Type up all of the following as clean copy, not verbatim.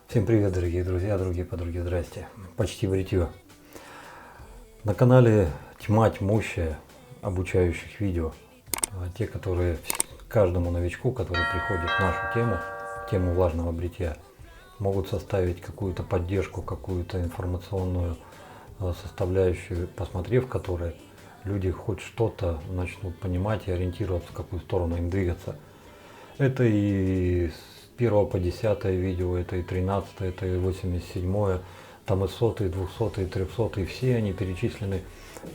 Всем привет, дорогие друзья, другие подруги, здрасте. Почти бритье. На канале тьма тьмущая обучающих видео. Те, которые каждому новичку, который приходит в нашу тему влажного бритья, могут составить какую-то поддержку, какую-то информационную составляющую, посмотрев которые люди хоть что-то начнут понимать и ориентироваться, в какую сторону им двигаться. Это и с 1 по 10 видео, это и 13, это и 87, там и 100, и 200, и 300, и все они перечислены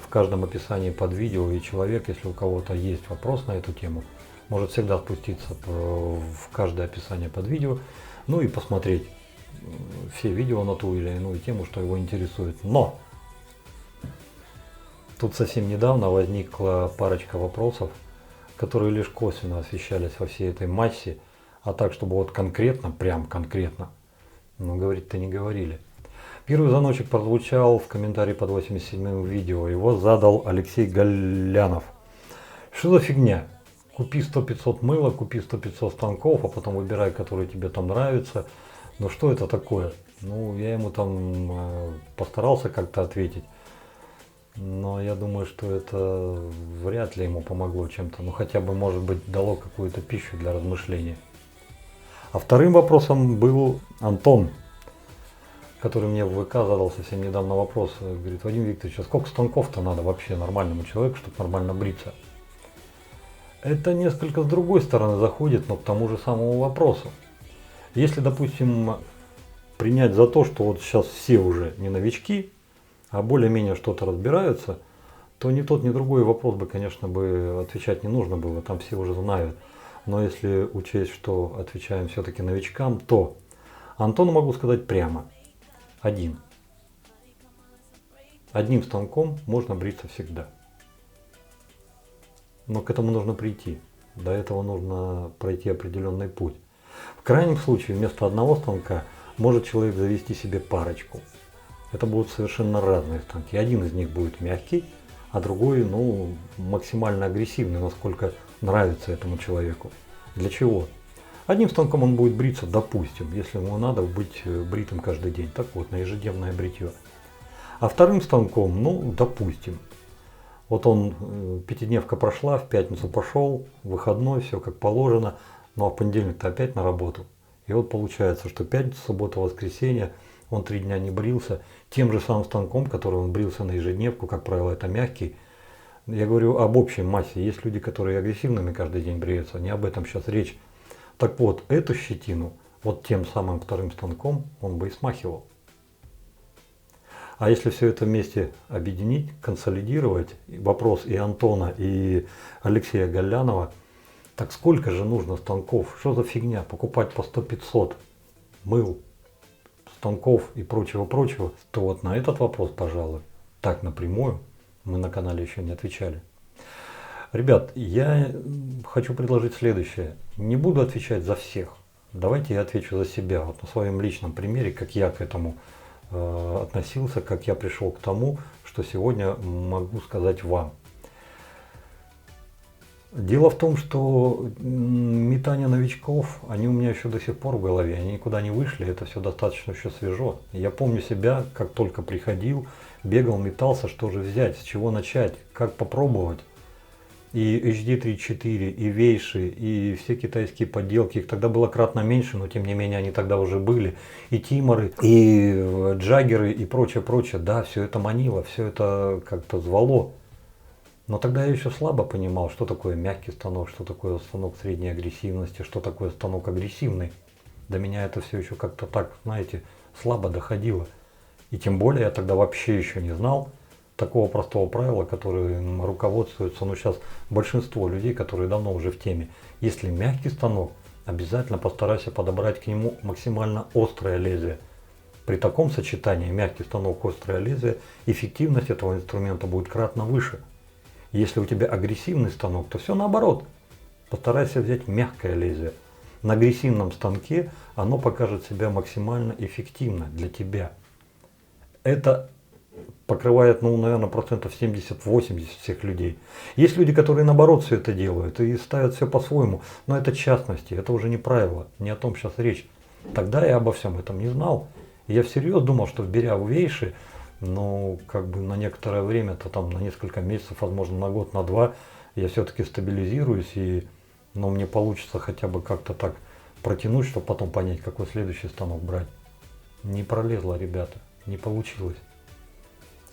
в каждом описании под видео. И человек, если у кого-то есть вопрос на эту тему, может всегда спуститься в каждое описание под видео, ну и посмотреть все видео на ту или иную тему, что его интересует. Но тут совсем недавно возникла парочка вопросов, которые лишь косвенно освещались во всей этой массе, а так, чтобы вот конкретно, прям конкретно, но говорить-то не говорили. Первый звоночек прозвучал в комментарии под 87-м видео. Его задал Алексей Галлянов. Что за фигня? Купи 100-500 мыла, купи 100-500 станков, а потом выбирай, который тебе там нравится. Но что это такое? Ну, я ему там постарался как-то ответить. Но я думаю, что это вряд ли ему помогло чем-то. Ну, хотя бы, может быть, дало какую-то пищу для размышления. А вторым вопросом был Антон, который мне в ВК задал совсем недавно вопрос. Говорит: Вадим Викторович, а сколько станков-то надо вообще нормальному человеку, чтобы нормально бриться? Это несколько с другой стороны заходит, но к тому же самому вопросу. Если, допустим, принять за то, что вот сейчас все уже не новички, а более-менее что-то разбираются, то ни тот, ни другой вопрос бы, конечно, отвечать не нужно было, там все уже знают. Но если учесть, что отвечаем все-таки новичкам, то Антону могу сказать прямо. Одним станком можно бриться всегда. Но к этому нужно прийти. До этого нужно пройти определенный путь. В крайнем случае, вместо одного станка может человек завести себе парочку. Это будут совершенно разные станки. Один из них будет мягкий, а другой, максимально агрессивный, насколько нравится этому человеку. Для чего? Одним станком он будет бриться, допустим, если ему надо быть бритым каждый день. Так вот, на ежедневное бритье. А вторым станком, допустим, вот он, пятидневка прошла, в пятницу пошел, выходной, все как положено, ну а в понедельник-то опять на работу. И вот получается, что пятница, суббота, воскресенье, он 3 дня не брился, тем же самым станком, который он брился на ежедневку, как правило, это мягкий. Я говорю об общей массе. Есть люди, которые агрессивными каждый день бреются, не об этом сейчас речь. Так вот, эту щетину, вот тем самым вторым станком он бы и смахивал. А если все это вместе объединить, консолидировать, вопрос и Антона, и Алексея Галлянова, так сколько же нужно станков? Что за фигня? Покупать по 100-500 мыл, станков и прочего-прочего, то вот на этот вопрос, пожалуй, так напрямую мы на канале еще не отвечали. Ребят, я хочу предложить следующее. Не буду отвечать за всех. Давайте я отвечу за себя. Вот на своем личном примере, как я к этому относился, как я пришел к тому, что сегодня могу сказать вам. Дело в том, что метания новичков, они у меня еще до сих пор в голове, они никуда не вышли, это все достаточно еще свежо. Я помню себя, как только приходил, бегал, метался, что же взять, с чего начать, как попробовать. И HD34, и Вейши, и все китайские подделки, их тогда было кратно меньше, но тем не менее они тогда уже были. И Тиморы, и Джаггеры, и прочее. Да, все это манило, все это как-то звало. Но тогда я еще слабо понимал, что такое мягкий станок, что такое станок средней агрессивности, что такое станок агрессивный. До меня это все еще как-то так, знаете, слабо доходило. И тем более я тогда вообще еще не знал такого простого правила, которым руководствуется, сейчас большинство людей, которые давно уже в теме. Если мягкий станок, обязательно постарайся подобрать к нему максимально острое лезвие. При таком сочетании мягкий станок, острое лезвие, эффективность этого инструмента будет кратно выше. Если у тебя агрессивный станок, то все наоборот. Постарайся взять мягкое лезвие. На агрессивном станке оно покажет себя максимально эффективно для тебя. Это покрывает, наверное, процентов 70-80 всех людей. Есть люди, которые наоборот все это делают и ставят все по-своему. Но это частности, это уже не правило, не о том сейчас речь. Тогда я обо всем этом не знал. И я всерьез думал, что беря в Вейши, ну, как бы на некоторое время, то там на несколько месяцев, возможно, на год, на два, я все-таки стабилизируюсь, и, ну, мне получится хотя бы как-то так протянуть, чтобы потом понять, какой следующий станок брать. Не пролезло, ребята, не получилось.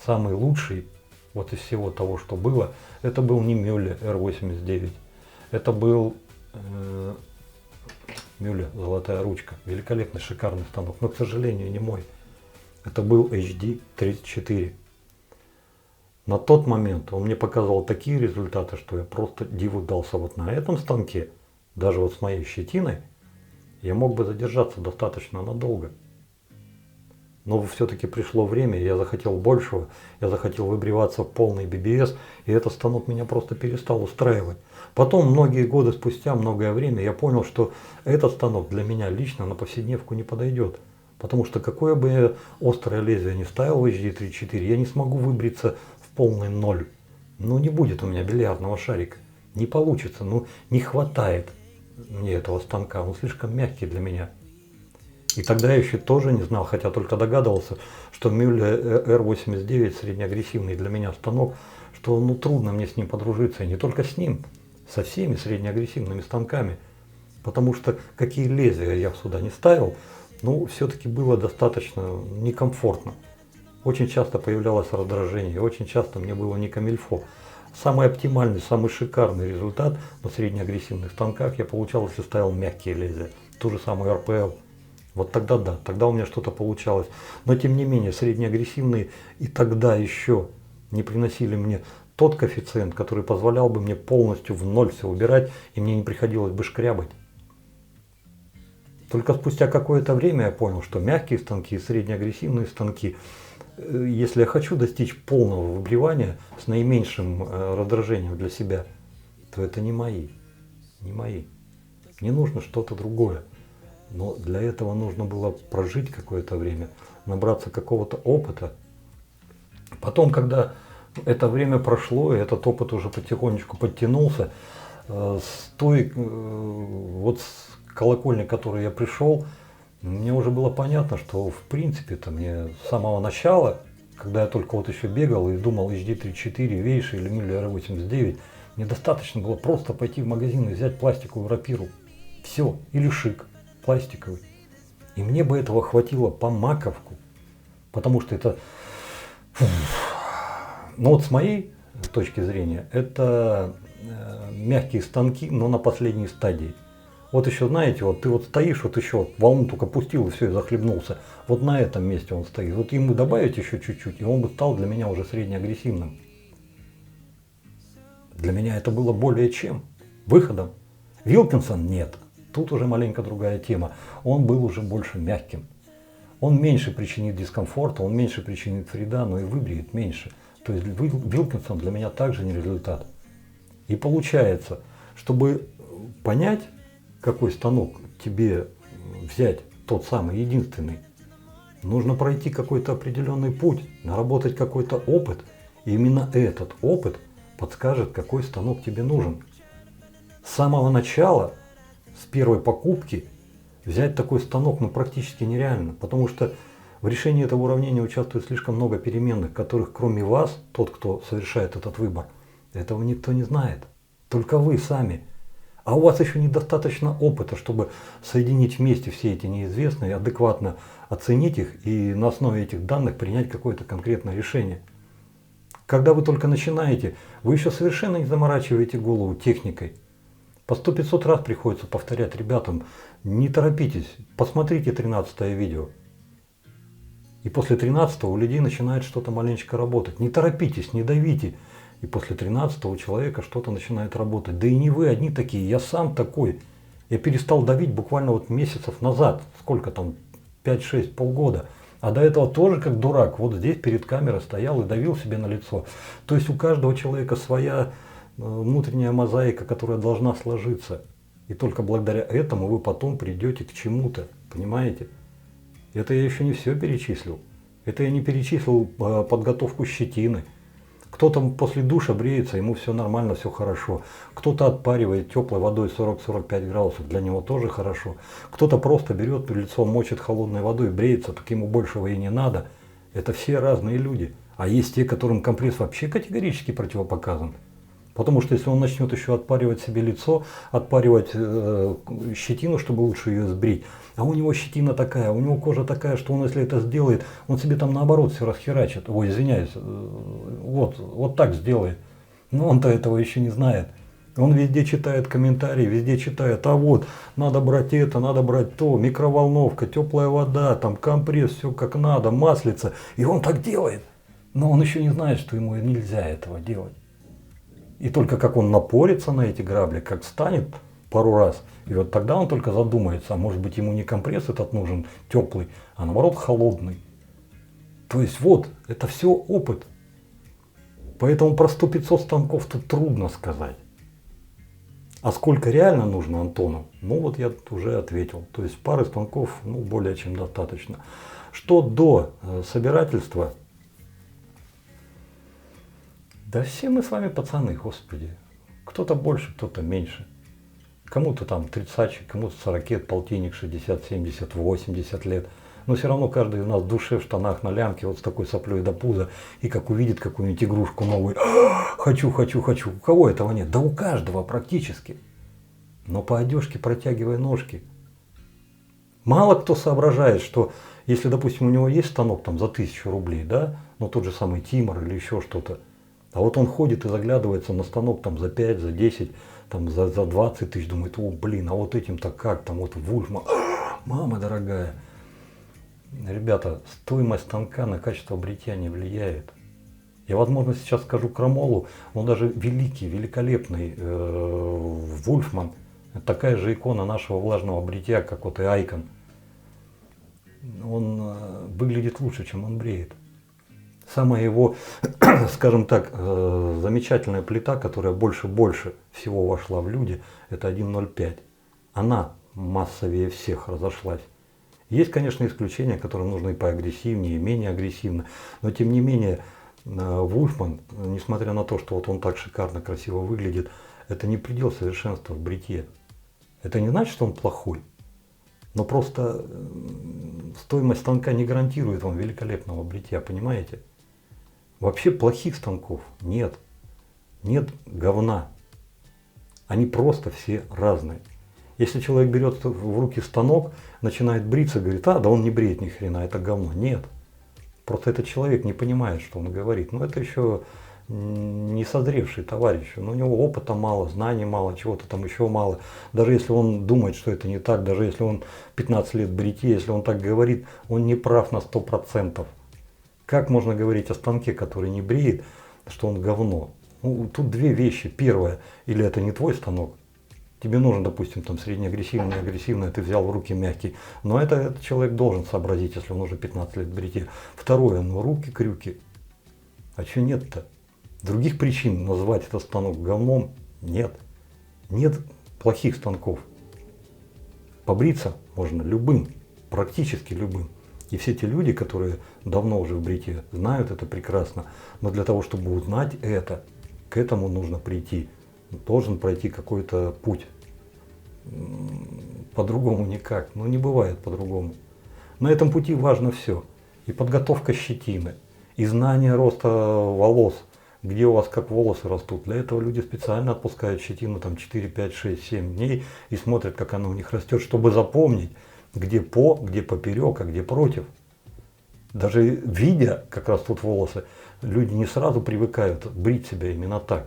Самый лучший вот из всего того, что было, это был не Мюлле R89, это был Мюлле «Золотая ручка», великолепный, шикарный станок, но, к сожалению, не мой. Это был HD34. На тот момент он мне показывал такие результаты, что я просто диву дался. Вот на этом станке, даже вот с моей щетиной, я мог бы задержаться достаточно надолго. Но все-таки пришло время, я захотел большего, я захотел выбриваться в полный BBS, и этот станок меня просто перестал устраивать. Потом, многие годы спустя, многое время, я понял, что этот станок для меня лично на повседневку не подойдет. Потому что какое бы я острое лезвие не ставил в HD34, я не смогу выбриться в полный ноль. Ну не будет у меня бильярдного шарика. Не получится, ну не хватает мне этого станка, он слишком мягкий для меня. И тогда я еще тоже не знал, хотя только догадывался, что Мюлле R89 среднеагрессивный для меня станок, что ну трудно мне с ним подружиться, и не только с ним, со всеми среднеагрессивными станками. Потому что какие лезвия я сюда не ставил, ну, все-таки было достаточно некомфортно. Очень часто появлялось раздражение, очень часто мне было не камильфо. Самый оптимальный, самый шикарный результат на среднеагрессивных станках я получал, если ставил мягкие лезвия. Ту же самую РПЛ. Вот тогда да, тогда у меня что-то получалось. Но тем не менее, среднеагрессивные и тогда еще не приносили мне тот коэффициент, который позволял бы мне полностью в ноль все убирать, и мне не приходилось бы шкрябать. Только спустя какое-то время я понял, что мягкие станки и среднеагрессивные станки, если я хочу достичь полного выбривания с наименьшим раздражением для себя, то это не мои. Не мои. Мне нужно что-то другое. Но для этого нужно было прожить какое-то время, набраться какого-то опыта. Потом, когда это время прошло, и этот опыт уже потихонечку подтянулся, с той вот с колокольни, к которой я пришел, мне уже было понятно, что в принципе-то мне с самого начала, когда я только вот еще бегал и думал HD34, Вейши или Мюлле R89, мне достаточно было просто пойти в магазин и взять пластиковую рапиру. Все, или шик пластиковый. И мне бы этого хватило по маковку, потому что это... Но вот с моей точки зрения, это мягкие станки, но на последней стадии. Вот еще, знаете, вот ты вот стоишь, вот еще вот волну только пустил и все, и захлебнулся. Вот на этом месте он стоит. Вот ему добавить еще чуть-чуть, и он бы стал для меня уже среднеагрессивным. Для меня это было более чем выходом. Вилкинсон нет. Тут уже маленько другая тема. Он был уже больше мягким. Он меньше причинит дискомфорта, он меньше причинит вреда, но и выбреет меньше. То есть Вилкинсон для меня также не результат. И получается, чтобы понять, какой станок тебе взять, тот самый, единственный, нужно пройти какой-то определенный путь, наработать какой-то опыт. И именно этот опыт подскажет, какой станок тебе нужен. С самого начала, с первой покупки, взять такой станок практически нереально, потому что в решении этого уравнения участвует слишком много переменных, которых кроме вас, тот, кто совершает этот выбор, этого никто не знает. Только вы сами. А у вас еще недостаточно опыта, чтобы соединить вместе все эти неизвестные, адекватно оценить их и на основе этих данных принять какое-то конкретное решение. Когда вы только начинаете, вы еще совершенно не заморачиваете голову техникой. По 100-500 раз приходится повторять ребятам: не торопитесь, посмотрите 13-е видео. И после 13-го у людей начинает что-то маленечко работать. Не торопитесь, не давите. И после 13-го у человека что-то начинает работать. Да и не вы одни такие, я сам такой. Я перестал давить буквально вот месяцев назад. Сколько там? 5-6, полгода. А до этого тоже как дурак. Вот здесь перед камерой стоял и давил себе на лицо. То есть у каждого человека своя внутренняя мозаика, которая должна сложиться. И только благодаря этому вы потом придете к чему-то. Понимаете? Это я еще не все перечислил. Это я не перечислил подготовку щетины. Кто-то после душа бреется, ему все нормально, все хорошо. Кто-то отпаривает теплой водой 40-45 градусов, для него тоже хорошо. Кто-то просто берет лицо, мочит холодной водой, бреется, так ему большего и не надо. Это все разные люди. А есть те, которым компресс вообще категорически противопоказан. Потому что если он начнет еще отпаривать себе лицо, отпаривать щетину, чтобы лучше ее сбрить, а у него щетина такая, у него кожа такая, что он, если это сделает, он себе там наоборот все расхерачит. Ой, извиняюсь, вот так сделает. Но он-то этого еще не знает. Он везде читает комментарии, везде читает, а вот, надо брать это, надо брать то, микроволновка, теплая вода, там компресс, все как надо, маслица. И он так делает. Но он еще не знает, что ему нельзя этого делать. И только как он напорится на эти грабли, как встанет пару раз, и вот тогда он только задумается, а может быть ему не компресс этот нужен теплый, а наоборот холодный. То есть вот, это все опыт. Поэтому про 100-500 станков тут трудно сказать. А сколько реально нужно Антону? Ну вот я уже ответил. То есть пары станков более чем достаточно. Что до собирательства? Да все мы с вами пацаны, господи. Кто-то больше, кто-то меньше. Кому-то там 30, кому-то 40, полтинник, 60, 70, 80 лет. Но все равно каждый из нас в душе, в штанах, на лямке, вот с такой соплей до пуза. И как увидит какую-нибудь игрушку новую, хочу, хочу, хочу. У кого этого нет? Да у каждого практически. Но по одежке протягивай ножки. Мало кто соображает, что если, допустим, у него есть станок там за 1000 рублей, да, ну тот же самый Тимор или еще что-то, а вот он ходит и заглядывается на станок там за 5, за 10, там за 20 тысяч, думает, о блин, а вот этим-то как, там вот Вульфман, мама дорогая. Ребята, стоимость станка на качество бритья не влияет. Я, возможно, сейчас скажу крамолу, но даже великий, великолепный Вульфман, такая же икона нашего влажного бритья, как вот и Айкон, он выглядит лучше, чем он бреет. Самая его, скажем так, замечательная плита, которая больше всего вошла в люди, это 1.05. Она массовее всех разошлась. Есть, конечно, исключения, которые нужны поагрессивнее, менее агрессивно, но тем не менее Вульфман, несмотря на то, что вот он так шикарно, красиво выглядит, это не предел совершенства в бритье. Это не значит, что он плохой, но просто стоимость станка не гарантирует вам великолепного бритья, понимаете? Вообще плохих станков нет. Нет говна. Они просто все разные. Если человек берет в руки станок, начинает бриться, говорит, да он не бреет ни хрена, это говно. Нет. Просто этот человек не понимает, что он говорит. Но это еще не созревший товарищ. Но у него опыта мало, знаний мало, чего-то там еще мало. Даже если он думает, что это не так, даже если он 15 лет в бритье, если он так говорит, он не прав на 100%. Как можно говорить о станке, который не бреет, что он говно? Ну, тут две вещи. Первое, или это не твой станок. Тебе нужен, допустим, там среднеагрессивный, агрессивный, ты взял в руки мягкий. Но этот человек должен сообразить, если он уже 15 лет в бритье. Второе, руки-крюки. А что нет-то? Других причин назвать этот станок говном нет. Нет плохих станков. Побриться можно любым, практически любым. И все те люди, которые давно уже в бритье, знают это прекрасно. Но для того, чтобы узнать это, к этому нужно прийти. Должен пройти какой-то путь. По-другому никак. Ну не бывает по-другому. На этом пути важно все. И подготовка щетины, и знание роста волос. Где у вас как волосы растут. Для этого люди специально отпускают щетину там 4, 5, 6, 7 дней и смотрят, как она у них растет, чтобы запомнить, где поперек, а где против. Даже видя как раз тут волосы, люди не сразу привыкают брить себя именно так.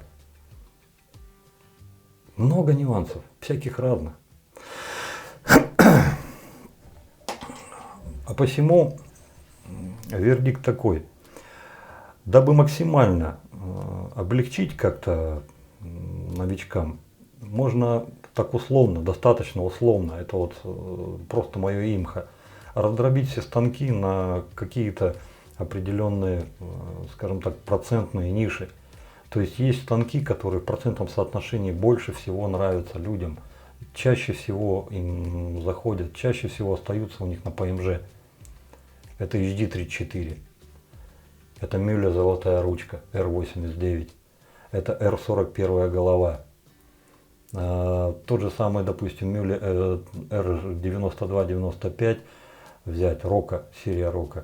Много нюансов, всяких разных. А посему вердикт такой. Дабы максимально облегчить как-то новичкам, можно так условно, достаточно условно, это вот просто мое имхо, раздробить все станки на какие-то определенные, скажем так, процентные ниши. То есть есть станки, которые в процентном соотношении больше всего нравятся людям, чаще всего им заходят, чаще всего остаются у них на ПМЖ. Это HD34. Это Мюлле золотая ручка R89. Это R41 голова. Тот же самый, допустим, Мюлле R92-95 взять, Рока, серия Рока.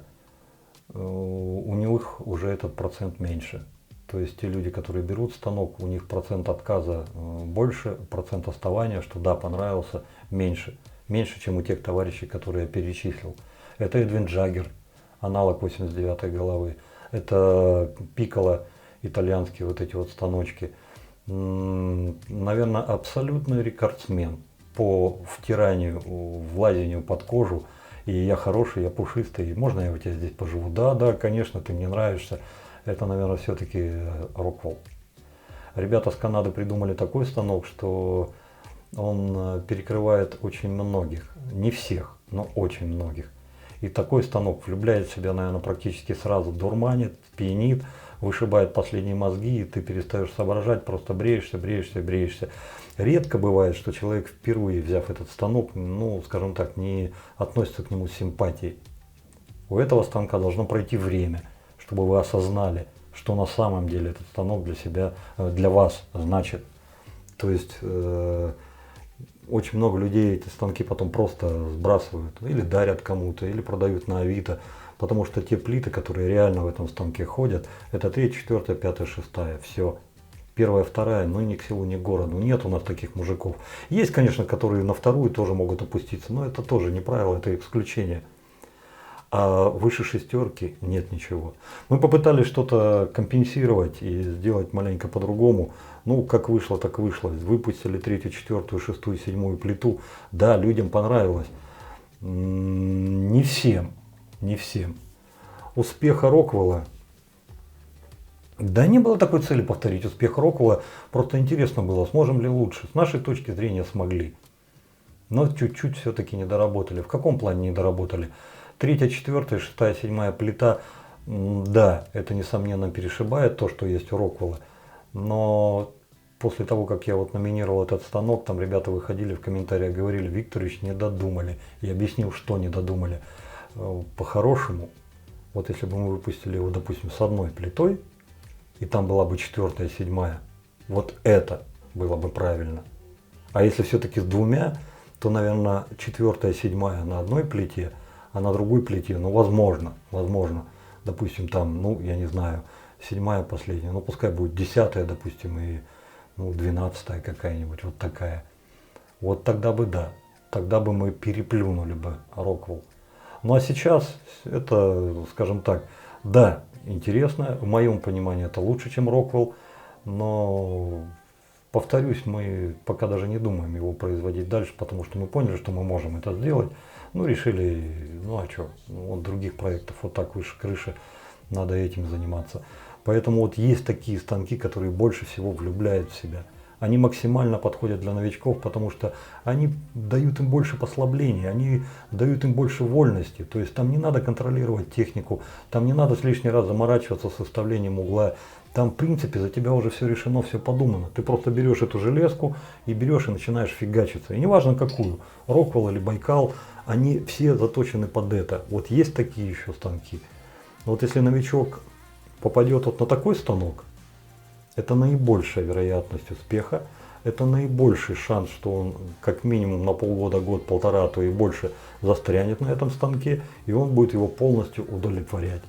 У них уже этот процент меньше. То есть те люди, которые берут станок, у них процент отказа больше, процент оставания, что да, понравился, меньше. Меньше, чем у тех товарищей, которые я перечислил. Это Эдвин Джаггер, аналог 89-й головы. Это Пикколо, итальянские вот эти вот станочки. Наверное, абсолютный рекордсмен по втиранию, влазению под кожу. И я хороший, я пушистый, можно я у тебя здесь поживу? Да, да, конечно, ты мне нравишься. Это, наверное, все-таки Rockwell. Ребята с Канады придумали такой станок, что он перекрывает очень многих. Не всех, но очень многих. И такой станок влюбляет в себя, наверное, практически сразу. Дурманит, пьянит, вышибает последние мозги, и ты перестаешь соображать, просто бреешься, бреешься, бреешься. Редко бывает, что человек, впервые взяв этот станок, ну, скажем так, не относится к нему с симпатией. У этого станка должно пройти время, чтобы вы осознали, что на самом деле этот станок для себя, для вас значит. То есть очень много людей эти станки потом просто сбрасывают, или дарят кому-то, или продают на Авито, потому что те плиты, которые реально в этом станке ходят, это 3, 4, 5, 6, все. 1, 2, ну ни к селу, ни к городу. Нет у нас таких мужиков. Есть, конечно, которые на 2 тоже могут опуститься, но это тоже не правило, это исключение. А выше 6 нет ничего. Мы попытались что-то компенсировать и сделать маленько по-другому. Ну, как вышло, так вышло. Выпустили 3, 4, 6, 7 плиту. Да, людям понравилось. Не всем. Не всем. Успеха Rockwell. Да не было такой цели повторить успех Rockwell. Просто интересно было, сможем ли лучше. С нашей точки зрения смогли. Но чуть-чуть все-таки не доработали. В каком плане не доработали? 3, 4, 6, 7 плита, да, это несомненно перешибает то, что есть у Rockwell. Но после того, как я вот номинировал этот станок, там ребята выходили в комментариях, говорили: Викторович, не додумали. Я объяснил, что не додумали. По-хорошему, вот если бы мы выпустили его, допустим, с одной плитой, и там была бы 4, 7, вот это было бы правильно. А если все-таки с 2, то, наверное, 4, 7 на одной плите, а на другой плите, ну, возможно, допустим, там, ну, я не знаю, 7 последняя, ну, пускай будет 10, допустим, и, ну, 12 какая-нибудь, вот такая. Вот тогда бы да, тогда бы мы переплюнули бы Rockwell. Ну, а сейчас это, скажем так, да, интересно, в моем понимании это лучше, чем Rockwell, но, повторюсь, мы пока даже не думаем его производить дальше, потому что мы поняли, что мы можем это сделать. Ну, решили, ну а что, вот других проектов вот так выше крыши, надо этим заниматься. Поэтому вот есть такие станки, которые больше всего влюбляют в себя. Они максимально подходят для новичков, потому что они дают им больше послаблений, они дают им больше вольности. То есть там не надо контролировать технику, там не надо лишний раз заморачиваться с составлением угла. Там, в принципе, за тебя уже все решено, все подумано. Ты просто берешь эту железку и берешь и начинаешь фигачиться. И неважно какую, Rockwell или Байкал, они все заточены под это. Вот есть такие еще станки. Вот если новичок попадет вот на такой станок, это наибольшая вероятность успеха, это наибольший шанс, что он как минимум на полгода, год, полтора, а то и больше застрянет на этом станке, и он будет его полностью удовлетворять.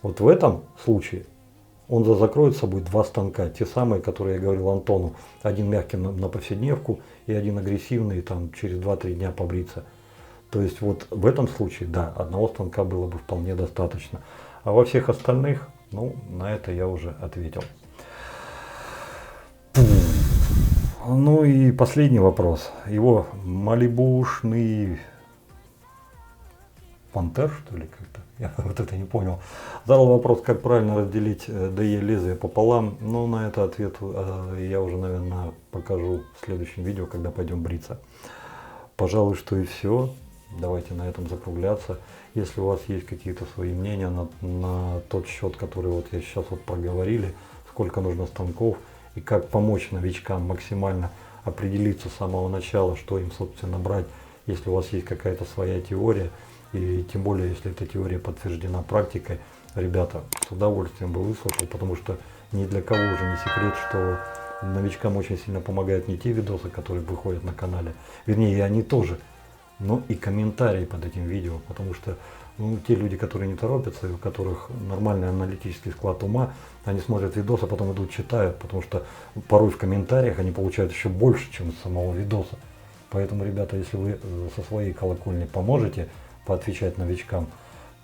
Вот в этом случае он закроет с собой 2 станка, те самые, которые я говорил Антону, один мягкий на повседневку и один агрессивный, там через 2-3 дня побриться. То есть вот в этом случае, да, одного станка было бы вполне достаточно. А во всех остальных, ну, на это я уже ответил. Ну и последний вопрос. Его малибушный пантер, что ли, как-то? Я вот это не понял. Задал вопрос, как правильно разделить ДЕ лезвие пополам. Но на это ответ я уже, наверное, покажу в следующем видео, когда пойдем бриться. Пожалуй, что и все. Давайте на этом закругляться. Если у вас есть какие-то свои мнения на тот счет, который вот я сейчас вот проговорили, сколько нужно станков и как помочь новичкам максимально определиться с самого начала, что им, собственно, брать, если у вас есть какая-то своя теория, и тем более, если эта теория подтверждена практикой, ребята, с удовольствием бы выслушал, потому что ни для кого уже не секрет, что новичкам очень сильно помогают не те видосы, которые выходят на канале, вернее, и они тоже, но и комментарии под этим видео, потому что те люди, которые не торопятся, у которых нормальный аналитический склад ума, они смотрят видос, а потом идут читают, потому что порой в комментариях они получают еще больше, чем из самого видоса. Поэтому, ребята, если вы со своей колокольни поможете поотвечать новичкам,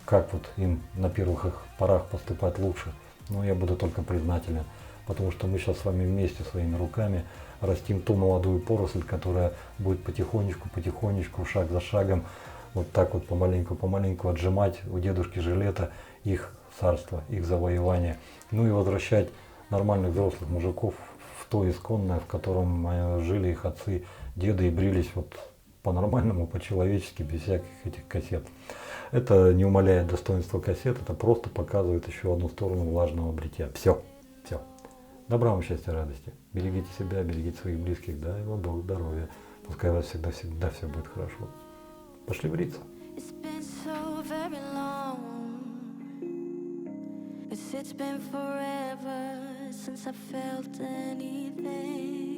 как вот им на первых их порах поступать лучше, я буду только признателен. Потому что мы сейчас с вами вместе своими руками растим ту молодую поросль, которая будет потихонечку, шаг за шагом, вот так вот помаленьку отжимать у дедушки Жилета их царство, их завоевание. И возвращать нормальных взрослых мужиков в то исконное, в котором жили их отцы, деды и брились вот по-нормальному, по-человечески, без всяких этих кассет. Это не умаляет достоинства кассет, это просто показывает еще одну сторону влажного бритья. Все. Добра вам, счастья, радости. Берегите себя, берегите своих близких, дай вам Бог здоровья. Пускай у вас всегда все будет хорошо. Пошли бриться. It's been forever since I felt anything.